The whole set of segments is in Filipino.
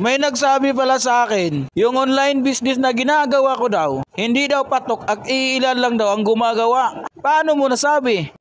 May nagsabi pala sa akin, yung online business na ginagawa ko daw, hindi daw patok at iilan lang daw ang gumagawa. Paano mo nasabi?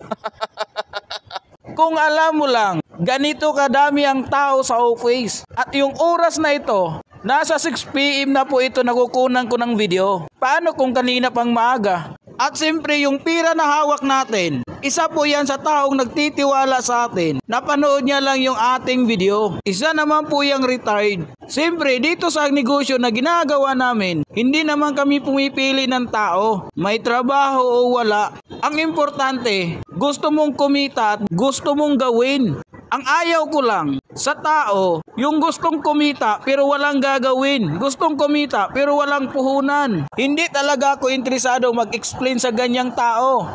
Kung alam mo lang, ganito kadami ang tao sa office. At yung oras na ito, nasa 6 PM na po ito nakukunan ko ng video. Paano kung kanina pang maaga? At siyempre yung pira na hawak natin, isa po yan sa taong nagtitiwala sa atin. Napanood niya lang yung ating video. Isa naman po yung retired. Siyempre dito sa negosyo na ginagawa namin, hindi naman kami pumipili ng tao. May trabaho o wala. Ang importante, gusto mong kumita at gusto mong gawin. Ang ayaw ko lang sa tao, yung gustong kumita pero walang gagawin. Gustong kumita pero walang puhunan. Hindi talaga ako interesado mag-explain sa ganyang tao.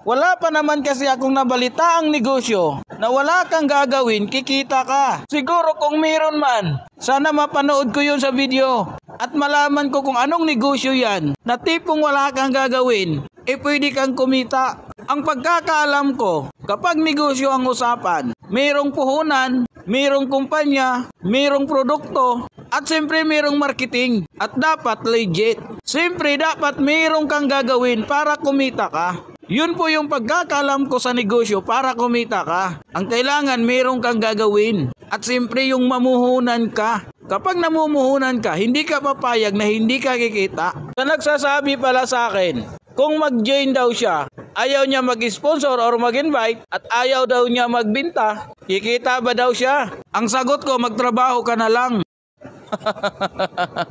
Wala pa naman kasi akong nabalita ang negosyo na wala kang gagawin, kikita ka. Siguro kung meron man, sana mapanood ko yun sa video at malaman ko kung anong negosyo yan na tipong wala kang gagawin, pwede kang kumita. Ang pagkakaalam ko, kapag negosyo ang usapan, mayroong puhunan, mayroong kumpanya, mayroong produkto, at siyempre mayroong marketing. At dapat legit. Siyempre dapat mayroong kang gagawin para kumita ka. Yun po yung pagkakaalam ko sa negosyo para kumita ka. Ang kailangan mayroong kang gagawin. At siyempre yung mamuhunan ka. Kapag namumuhunan ka, hindi ka papayag na hindi ka kikita. Na nagsasabi pala sa akin, kung mag-join daw siya, ayaw niya mag-sponsor or mag-invite at ayaw daw niya magbenta, kikita ba daw siya? Ang sagot ko, magtrabaho ka na lang.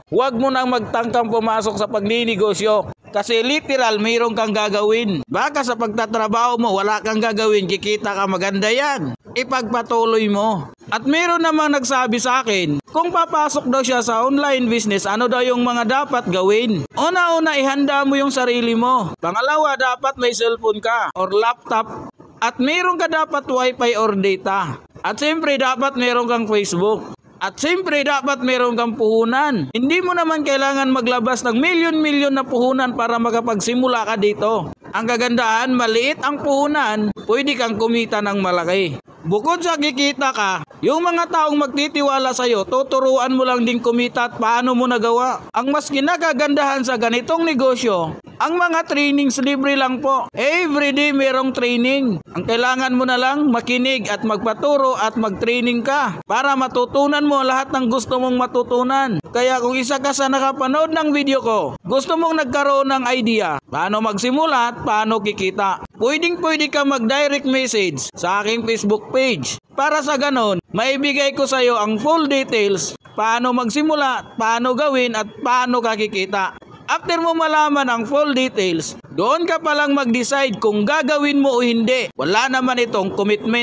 Huwag mo nang magtangkang pumasok sa pagninegosyo kasi literal mayroon kang gagawin. Baka sa pagtatrabaho mo wala kang gagawin, kikita ka, maganda yan. Ipagpatuloy mo. At mayroon namang nagsabi sa akin, kung papasok daw siya sa online business, ano daw yung mga dapat gawin? Una-una, ihanda mo yung sarili mo. Pangalawa, dapat may cellphone ka or laptop. At mayroon ka dapat wifi or data. At siyempre, dapat mayroon kang Facebook. At siyempre, dapat mayroon kang puhunan. Hindi mo naman kailangan maglabas ng milyon-milyon na puhunan para makapagsimula ka dito. Ang kagandahan, maliit ang puhunan, pwede kang kumita ng malaki. Bukod sa kikita ka, yung mga taong magtitiwala sa'yo, tuturuan mo lang din kumita at paano mo nagawa. Ang mas kinakagandahan sa ganitong negosyo, ang mga trainings libre lang po. Everyday merong training. Ang kailangan mo na lang makinig at magpaturo at mag-training ka para matutunan mo lahat ng gusto mong matutunan. Kaya kung isa ka sa nakapanood ng video ko, gusto mong nagkaroon ng idea, paano magsimula at paano kikita, pwedeng-pwede ka mag-direct message sa aking Facebook page. Para sa ganon, maibigay ko sa iyo ang full details, paano magsimula, paano gawin at paano ka kikita. After mo malaman ang full details, doon ka palang mag-decide kung gagawin mo o hindi. Wala naman itong commitment.